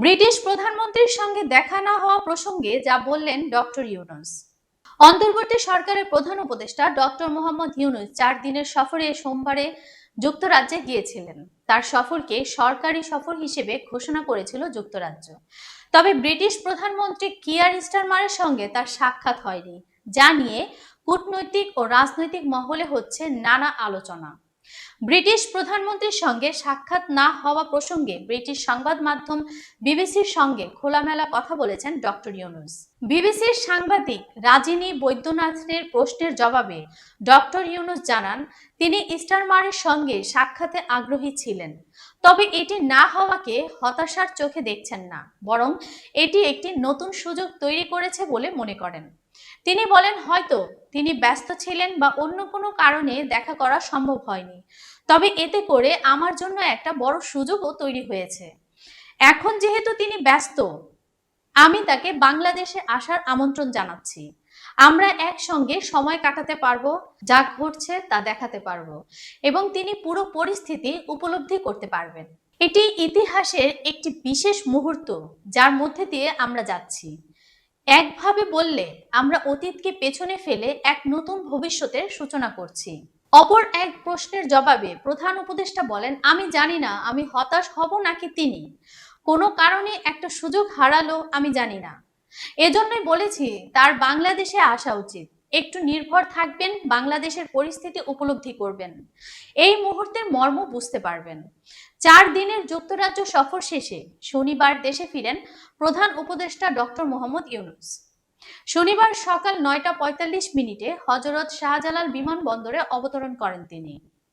British প্রধানমন্ত্রীর সঙ্গে দেখা না হওয়া প্রসঙ্গে যা বললেন ডক্টর ইউনূস। অন্তর্বর্তী সরকারের প্রধান উপদেষ্টা ডক্টর মোহাম্মদ ইউনূস 4 দিনের সফরে সোমবারে যুক্তরাজ্যে গিয়েছিলেন। তার সফরকে সরকারি সফর হিসেবে ঘোষণা করেছিল যুক্তরাজ্য। তবে ব্রিটিশ প্রধানমন্ত্রী কিয়ার স্টারমারের সঙ্গে তার সাক্ষাৎ হয়নি, যা নিয়ে কূটনৈতিক ও রাজনৈতিক মহলে হচ্ছে নানা আলোচনা। ব্রিটিশ প্রধানমন্ত্রীর সঙ্গে সাক্ষাৎ না হওয়া প্রসঙ্গে ব্রিটিশ সংবাদ মাধ্যম বিবিসির সঙ্গে খোলামেলা কথা বলেছেন ডক্টর ইউনূস। বিবিসির সাংবাদিক রাজিনী বৈদ্যনাথের প্রশ্নের জবাবে ডক্টর ইউনূস জানান, তিনি স্টারমারের সঙ্গে সাক্ষাতে আগ্রহী ছিলেন, তবে এটি না হওয়াকে হতাশার চোখে দেখছেন না, বরং এটি একটি নতুন সুযোগ তৈরি করেছে বলে মনে করেন। তিনি বলেন, হয়তো তিনি ব্যস্ত ছিলেন বা অন্য কোনো কারণে দেখা করা সম্ভব হয়নি, তবে এতে করে আমার জন্য একটা বড় সুযোগও তৈরি হয়েছে। এখন যেহেতু তিনি ব্যস্ত, আমি তাকে বাংলাদেশে আসার আমন্ত্রণ জানাচ্ছি। আমরা একসঙ্গে সময় কাটাতে পারবো, যা ঘটছে তা দেখাতে পারবো এবং তিনি পুরো পরিস্থিতি উপলব্ধি করতে পারবেন। এটি ইতিহাসের একটি বিশেষ মুহূর্ত যার মধ্যে দিয়ে আমরা যাচ্ছি। একভাবে বললে আমরা অতীতকে পেছনে ফেলে এক নতুন ভবিষ্যতের সূচনা করছি। অপর এক প্রশ্নের জবাবে প্রধান উপদেষ্টা বলেন, আমি জানি না আমি হতাশ হব নাকি তিনি কোনো কারণে একটা সুযোগ হারালো, আমি জানি না। এজন্যই বলেছি তার বাংলাদেশে আসা উচিত। একটু নির্ভর থাকবেন, বাংলাদেশের পরিস্থিতি উপলব্ধি করবেন, এই মুহূর্তের মর্ম বুঝতে পারবেন। 4 দিনের যুক্তরাজ্য সফর শেষে শনিবার দেশে ফিরেন প্রধান উপদেষ্টা ডক্টর মোহাম্মদ ইউনূস। শনিবার সকাল 9টা 45 মিনিটে হযরত শাহজালাল বিমানবন্দরে অবতরণ করেন তিনি।